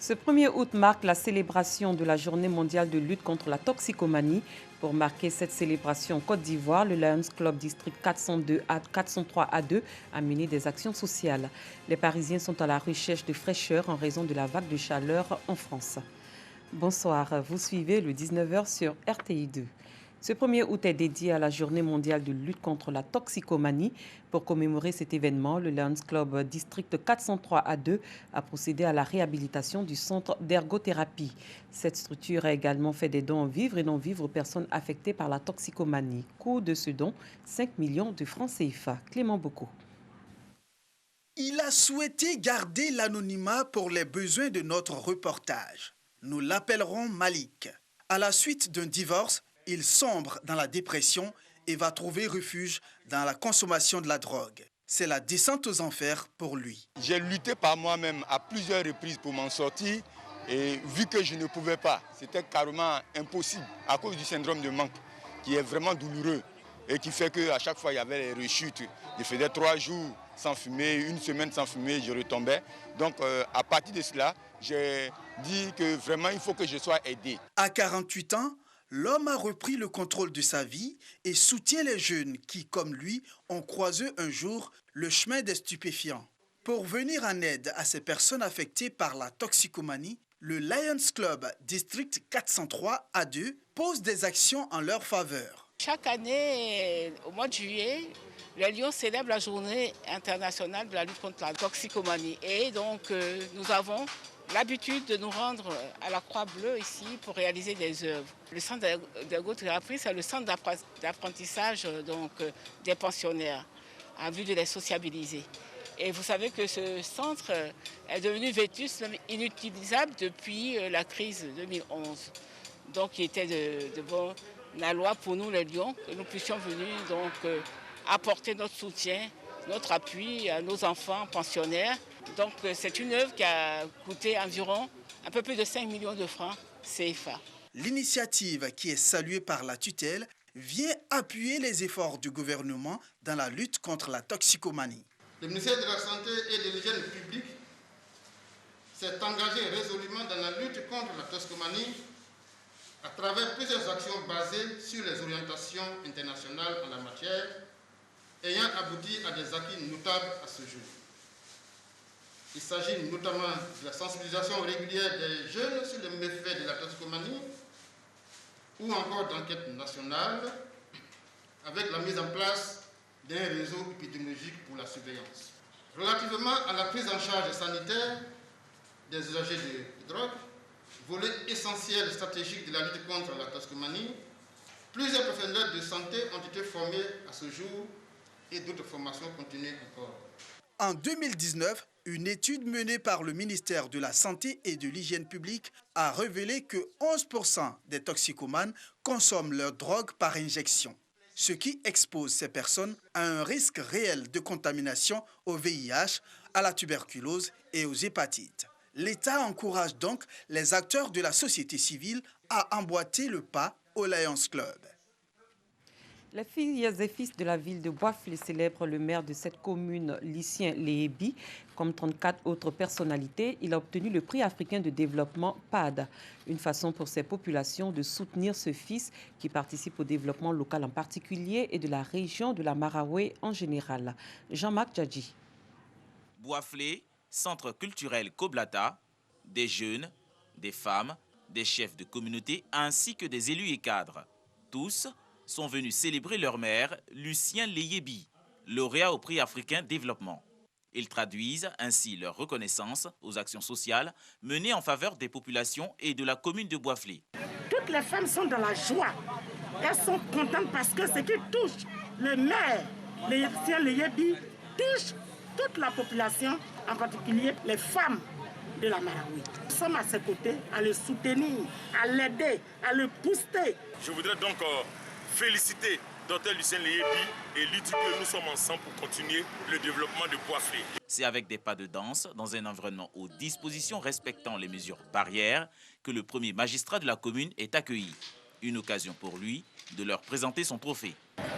Ce 1er août marque la célébration de la Journée mondiale de lutte contre la toxicomanie. Pour marquer cette célébration en Côte d'Ivoire, le Lions Club District 403A2 a mené des actions sociales. Les Parisiens sont à la recherche de fraîcheur en raison de la vague de chaleur en France. Bonsoir, vous suivez le 19h sur RTI2. Ce 1er août est dédié à la Journée mondiale de lutte contre la toxicomanie. Pour commémorer cet événement, le Lions Club District 403A2 a procédé à la réhabilitation du centre d'ergothérapie. Cette structure a également fait des dons en vivres et non-vivres aux personnes affectées par la toxicomanie. Coût de ce don, 5 millions de francs CFA. Clément Bocco. Il a souhaité garder l'anonymat pour les besoins de notre reportage. Nous l'appellerons Malik. À la suite d'un divorce, il sombre dans la dépression et va trouver refuge dans la consommation de la drogue. C'est la descente aux enfers pour lui. J'ai lutté par moi-même à plusieurs reprises pour m'en sortir et vu que je ne pouvais pas, c'était carrément impossible à cause du syndrome de manque qui est vraiment douloureux et qui fait qu'à chaque fois il y avait les rechutes. Je faisais 3 jours sans fumer, 1 semaine sans fumer, je retombais. Donc à partir de cela, j'ai dit que vraiment il faut que je sois aidé. À 48 ans, l'homme a repris le contrôle de sa vie et soutient les jeunes qui, comme lui, ont croisé un jour le chemin des stupéfiants. Pour venir en aide à ces personnes affectées par la toxicomanie, le Lions Club District 403A2 pose des actions en leur faveur. Chaque année, au mois de juillet, les Lions célèbrent la journée internationale de la lutte contre la toxicomanie. Et donc, nous avons l'habitude de nous rendre à la Croix-Bleue ici pour réaliser des œuvres. Le centre d'ergothérapie, c'est le centre d'apprentissage des pensionnaires, en vue de les sociabiliser. Et vous savez que ce centre est devenu vétuste, inutilisable depuis la crise de 2011. Donc il était de la loi pour nous les Lions, que nous puissions venir apporter notre soutien, notre appui à nos enfants pensionnaires. Donc c'est une œuvre qui a coûté environ un peu plus de 5 millions de francs CFA. L'initiative, qui est saluée par la tutelle, vient appuyer les efforts du gouvernement dans la lutte contre la toxicomanie. Le ministère de la Santé et de l'Hygiène publique s'est engagé résolument dans la lutte contre la toxicomanie à travers plusieurs actions basées sur les orientations internationales en la matière, ayant abouti à des acquis notables à ce jour. Il s'agit notamment de la sensibilisation régulière des jeunes sur les méfaits de la toxicomanie ou encore d'enquêtes nationales avec la mise en place d'un réseau épidémiologique pour la surveillance. Relativement à la prise en charge sanitaire des usagers de drogue, volet essentiel et stratégique de la lutte contre la toxicomanie, plusieurs professionnels de santé ont été formés à ce jour et d'autres formations continuent encore. En 2019, une étude menée par le ministère de la Santé et de l'Hygiène publique a révélé que 11% des toxicomanes consomment leur drogue par injection, ce qui expose ces personnes à un risque réel de contamination au VIH, à la tuberculose et aux hépatites. L'État encourage donc les acteurs de la société civile à emboîter le pas au Lions Club. Les filles et fils de la ville de Boiflé célèbrent le maire de cette commune, Lucien Léhébi. Comme 34 autres personnalités, il a obtenu le prix africain de développement PAD. Une façon pour ces populations de soutenir ce fils qui participe au développement local en particulier et de la région de la Maraoué en général. Jean-Marc Djadji. Boiflé, centre culturel Koblata, des jeunes, des femmes, des chefs de communauté ainsi que des élus et cadres. Tous sont venus célébrer leur maire, Lucien Léhébi, lauréat au prix africain développement. Ils traduisent ainsi leur reconnaissance aux actions sociales menées en faveur des populations et de la commune de Boiflé. Toutes les femmes sont dans la joie. Elles sont contentes parce que ce qui touche le maire, Lucien Léhébi, touche toute la population, en particulier les femmes de la Maraoué. Nous sommes à ses côtés, à le soutenir, à l'aider, à le booster. Je voudrais donc féliciter Dr Lucien Léhébi et lui dire que nous sommes ensemble pour continuer le développement de Boiflé. C'est avec des pas de danse, dans un environnement aux dispositions respectant les mesures barrières, que le premier magistrat de la commune est accueilli. Une occasion pour lui de leur présenter son trophée.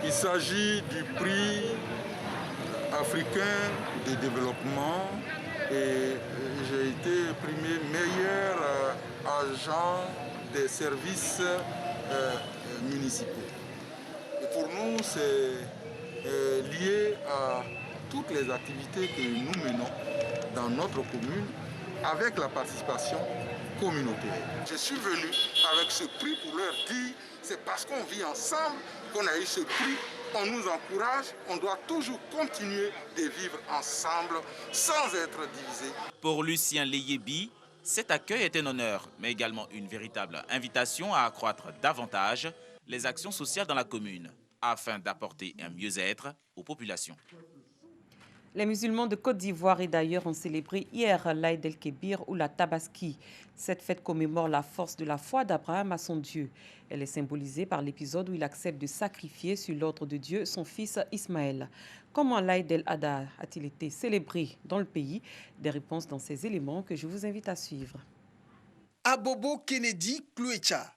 Il s'agit du prix africain de développement et j'ai été primé meilleur agent des services municipaux. Et pour nous, c'est lié à toutes les activités que nous menons dans notre commune avec la participation communautaire. Je suis venu avec ce prix pour leur dire, c'est parce qu'on vit ensemble qu'on a eu ce prix. On nous encourage, on doit toujours continuer de vivre ensemble sans être divisés. Pour Lucien Leyebi, cet accueil est un honneur, mais également une véritable invitation à accroître davantage les actions sociales dans la commune, afin d'apporter un mieux-être aux populations. Les musulmans de Côte d'Ivoire et d'ailleurs ont célébré hier l'Aïd el-Kébir ou la Tabaski. Cette fête commémore la force de la foi d'Abraham à son Dieu. Elle est symbolisée par l'épisode où il accepte de sacrifier sur l'ordre de Dieu son fils Ismaël. Comment l'Aïd el-Adha a-t-il été célébré dans le pays? Des réponses dans ces éléments que je vous invite à suivre. Abobo Kennedy Kluecha.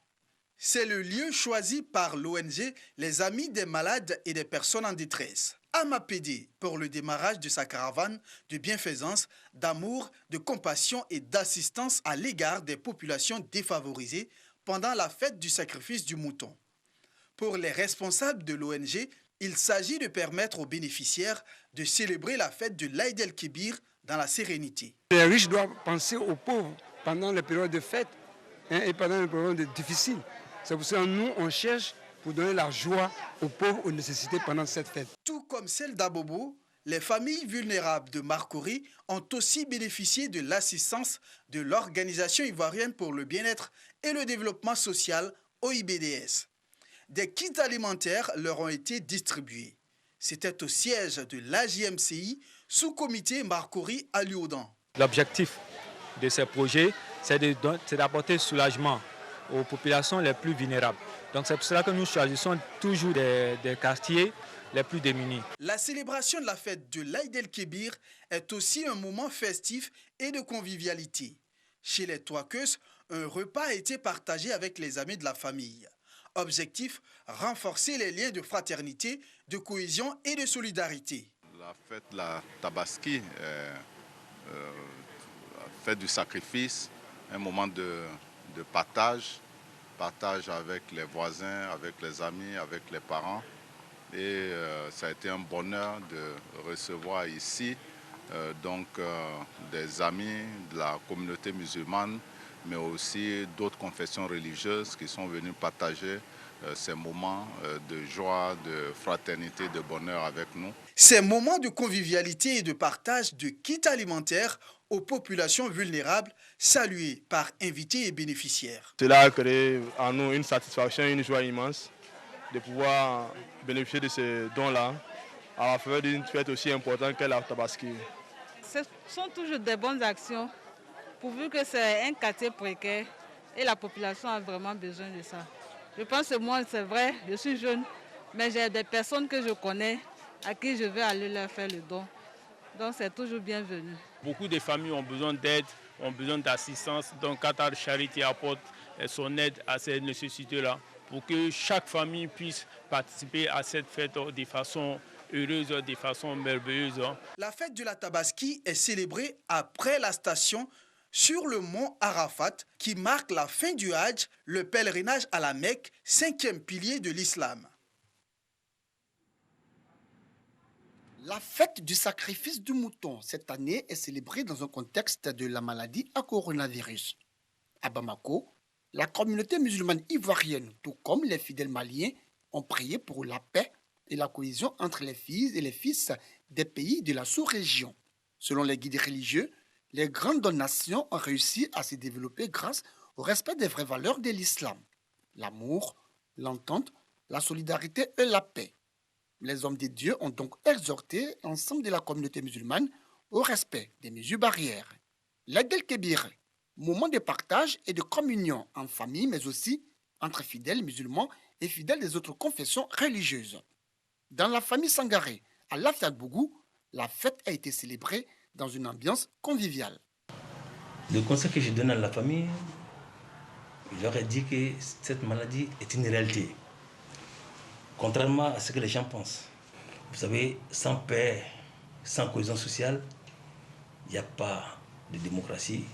C'est le lieu choisi par l'ONG Les Amis des malades et des personnes en détresse, AMAPD, pour le démarrage de sa caravane de bienfaisance, d'amour, de compassion et d'assistance à l'égard des populations défavorisées pendant la fête du sacrifice du mouton. Pour les responsables de l'ONG, il s'agit de permettre aux bénéficiaires de célébrer la fête de l'Aïd el-Kébir dans la sérénité. Les riches doivent penser aux pauvres pendant les périodes de fête et pendant les périodes difficiles. C'est pour ça que nous, on cherche pour donner la joie aux pauvres, aux nécessités pendant cette fête. Tout comme celle d'Abobo, les familles vulnérables de Marcory ont aussi bénéficié de l'assistance de l'Organisation ivoirienne pour le bien-être et le développement social, OIBDS. Des kits alimentaires leur ont été distribués. C'était au siège de l'AJMCI, sous-comité Marcory à Lioudan. L'objectif de ces projets, c'est d'apporter soulagement aux populations les plus vulnérables. Donc c'est pour cela que nous choisissons toujours des quartiers les plus démunis. La célébration de la fête de l'Aïd el-Kébir est aussi un moment festif et de convivialité. Chez les Touakeus, un repas a été partagé avec les amis de la famille. Objectif, renforcer les liens de fraternité, de cohésion et de solidarité. La fête de la Tabaski, fête du sacrifice, un moment de partage avec les voisins, avec les amis, avec les parents. Et ça a été un bonheur de recevoir ici des amis de la communauté musulmane, mais aussi d'autres confessions religieuses qui sont venus partager ces moments de joie, de fraternité, de bonheur avec nous. Ces moments de convivialité et de partage de kits alimentaires aux populations vulnérables, salués par invités et bénéficiaires. Cela a créé en nous une satisfaction, une joie immense de pouvoir bénéficier de ces dons-là à la faveur d'une fête aussi importante qu'est la Tabaski. Ce sont toujours des bonnes actions, pourvu que c'est un quartier précaire et la population a vraiment besoin de ça. Je pense que moi, c'est vrai, je suis jeune, mais j'ai des personnes que je connais à qui je vais aller leur faire le don. Donc c'est toujours bienvenu. Beaucoup de familles ont besoin d'aide, ont besoin d'assistance. Donc Qatar Charity apporte son aide à ces nécessités-là pour que chaque famille puisse participer à cette fête de façon heureuse, de façon merveilleuse. La fête de la Tabaski est célébrée après la station sur le mont Arafat qui marque la fin du Hajj, le pèlerinage à la Mecque, 5e pilier de l'islam. La fête du sacrifice du mouton cette année est célébrée dans un contexte de la maladie à coronavirus. À Bamako, la communauté musulmane ivoirienne, tout comme les fidèles maliens, ont prié pour la paix et la cohésion entre les filles et les fils des pays de la sous-région. Selon les guides religieux, les grandes nations ont réussi à se développer grâce au respect des vraies valeurs de l'islam, l'amour, l'entente, la solidarité et la paix. Les hommes de Dieu ont donc exhorté l'ensemble de la communauté musulmane au respect des mesures barrières. L'Aïd el-Kébir, moment de partage et de communion en famille, mais aussi entre fidèles musulmans et fidèles des autres confessions religieuses. Dans la famille Sangaré, à Lafiabougou, la fête a été célébrée dans une ambiance conviviale. Le conseil que je donne à la famille, je leur ai dit que cette maladie est une réalité. Contrairement à ce que les gens pensent. Vous savez, sans paix, sans cohésion sociale, il n'y a pas de démocratie,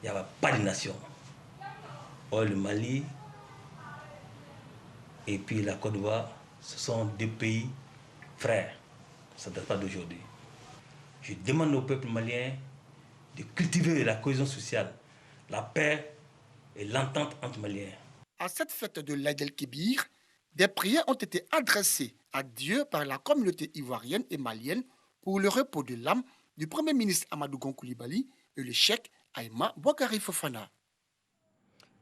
il n'y a pas de nation. Or, le Mali et puis la Côte d'Ivoire, ce sont deux pays frères. Ça ne date pas d'aujourd'hui. Je demande au peuple malien de cultiver la cohésion sociale, la paix et l'entente entre Maliens. À cette fête de l'Aïd el-Kébir, des prières ont été adressées à Dieu par la communauté ivoirienne et malienne pour le repos de l'âme du Premier ministre Amadou Gon Coulibaly et le cheikh Aïma Boakari Fofana.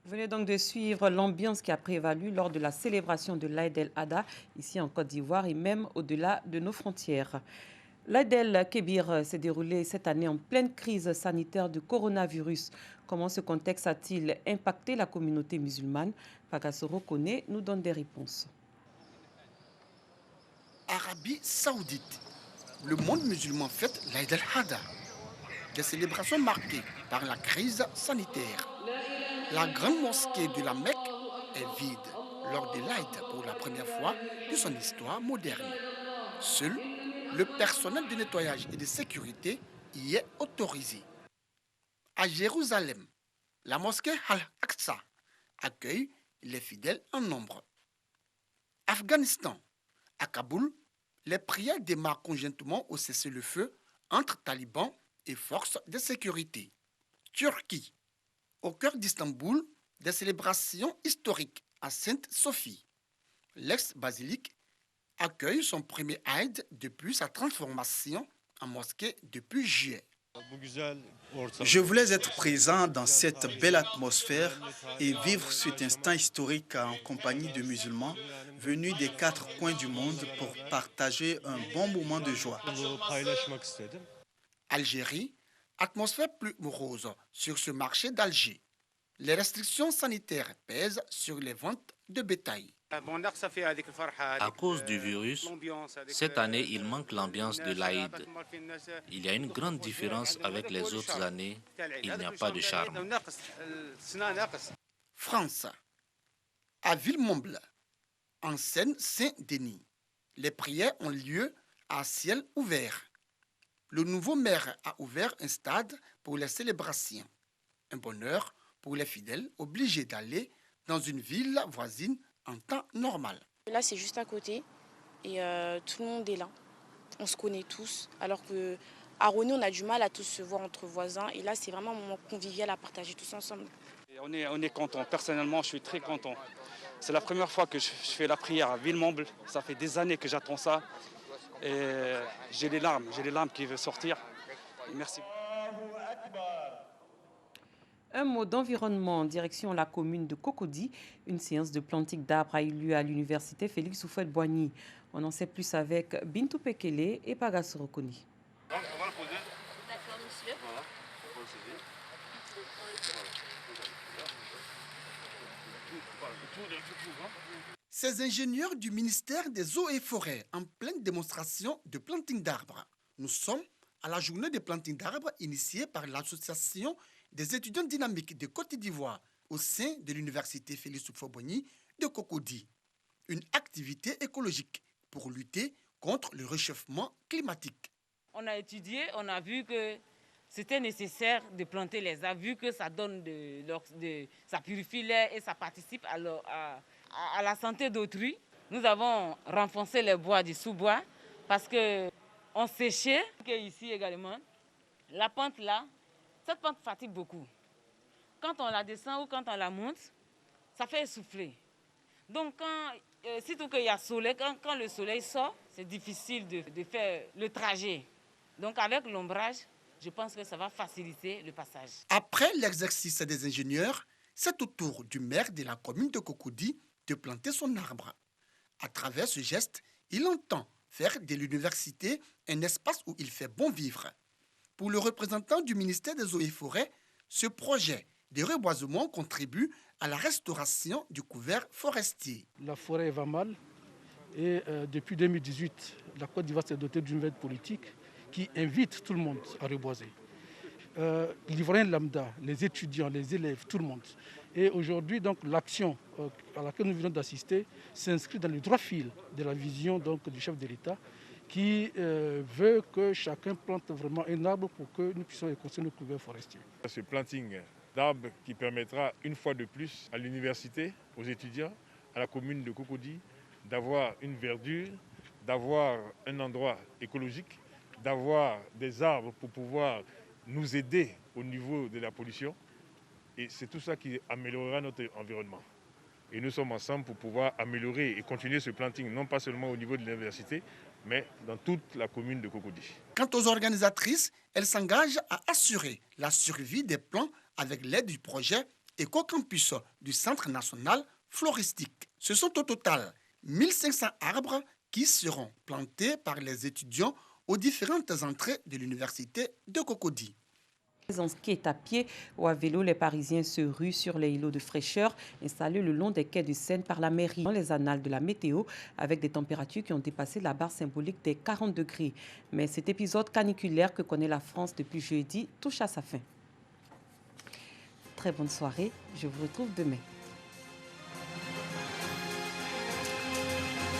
Vous venez donc de suivre l'ambiance qui a prévalu lors de la célébration de l'Aïd el-Adha ici en Côte d'Ivoire et même au-delà de nos frontières. L'Aïd el-Kébir s'est déroulé cette année en pleine crise sanitaire de coronavirus. Comment ce contexte a-t-il impacté la communauté musulmane? Pagassoro Kone nous donne des réponses. Arabie Saoudite, le monde musulman fête l'Aïd el-Adha. Des célébrations marquées par la crise sanitaire. La grande mosquée de la Mecque est vide lors de l'Aïd pour la première fois de son histoire moderne. Seul le personnel de nettoyage et de sécurité y est autorisé. À Jérusalem, la mosquée Al-Aqsa accueille les fidèles en nombre. Afghanistan, à Kaboul, les prières démarrent conjointement au cessez-le-feu entre talibans et forces de sécurité. Turquie, au cœur d'Istanbul, des célébrations historiques à Sainte-Sophie. L'ex-basilique accueille son premier Aïd depuis sa transformation en mosquée depuis juillet. Je voulais être présent dans cette belle atmosphère et vivre cet instant historique en compagnie de musulmans venus des 4 coins du monde pour partager un bon moment de joie. Algérie, atmosphère plus morose sur ce marché d'Alger. Les restrictions sanitaires pèsent sur les ventes de bétail. À cause du virus, cette année, il manque l'ambiance de l'Aïd. Il y a une grande différence avec les autres années. Il n'y a pas de charme. France, à Villemomble, en Seine-Saint-Denis, les prières ont lieu à ciel ouvert. Le nouveau maire a ouvert un stade pour les célébrations. Un bonheur pour les fidèles obligés d'aller dans une ville voisine en temps normal. Là, c'est juste à côté et tout le monde est là. On se connaît tous, alors qu'à René, on a du mal à tous se voir entre voisins. Et là, c'est vraiment un moment convivial à partager tous ensemble. Et on est content. Personnellement, je suis très content. C'est la première fois que je fais la prière à Villemomble. Ça fait des années que j'attends ça. Et j'ai les larmes qui veulent sortir. Et merci. Un mot d'environnement en direction la commune de Cocody. Une séance de planting d'arbres a eu lieu à l'université Félix Houphouët-Boigny. On en sait plus avec Bintou Pekele et Pagassoro Kone. On va le poser. D'accord, monsieur. Voilà. Ces ingénieurs du ministère des Eaux et Forêts en pleine démonstration de planting d'arbres. Nous sommes à la journée de planting d'arbres initiée par l'association des étudiants dynamiques de Côte d'Ivoire au sein de l'université Félix Houphouët-Boigny de Cocody. Une activité écologique pour lutter contre le réchauffement climatique. On a étudié, on a vu que c'était nécessaire de planter les arbres, vu que ça donne ça purifie l'air et ça participe à la santé d'autrui. Nous avons renforcé les bois du sous-bois parce qu'on séchait. Ici également, la pente là, cette pente fatigue beaucoup. Quand on la descend ou quand on la monte, ça fait essouffler. Donc, surtout qu'il y a soleil, quand le soleil sort, c'est difficile de faire le trajet. Donc, avec l'ombrage, je pense que ça va faciliter le passage. Après l'exercice des ingénieurs, c'est au tour du maire de la commune de Cocody de planter son arbre. À travers ce geste, il entend faire de l'université un espace où il fait bon vivre. Pour le représentant du ministère des Eaux et Forêts, ce projet de reboisement contribue à la restauration du couvert forestier. La forêt va mal et depuis 2018, la Côte d'Ivoire s'est dotée d'une nouvelle politique qui invite tout le monde à reboiser. L'Ivoirien lambda, les étudiants, les élèves, tout le monde. Et aujourd'hui, donc, l'action à laquelle nous venons d'assister s'inscrit dans le droit fil de la vision donc, du chef de l'État qui veut que chacun plante vraiment un arbre pour que nous puissions construire nos couverts forestiers. Ce planting d'arbres qui permettra une fois de plus à l'université, aux étudiants, à la commune de Cocody, d'avoir une verdure, d'avoir un endroit écologique, d'avoir des arbres pour pouvoir nous aider au niveau de la pollution. Et c'est tout ça qui améliorera notre environnement. Et nous sommes ensemble pour pouvoir améliorer et continuer ce planting, non pas seulement au niveau de l'université, mais dans toute la commune de Cocody. Quant aux organisatrices, elles s'engagent à assurer la survie des plants avec l'aide du projet Éco-Campus du Centre national floristique. Ce sont au total 1500 arbres qui seront plantés par les étudiants aux différentes entrées de l'université de Cocody. En ski à pied ou à vélo, les Parisiens se ruent sur les îlots de fraîcheur installés le long des quais du Seine par la mairie. Dans les annales de la météo, avec des températures qui ont dépassé la barre symbolique des 40 degrés. Mais cet épisode caniculaire que connaît la France depuis jeudi touche à sa fin. Très bonne soirée, je vous retrouve demain.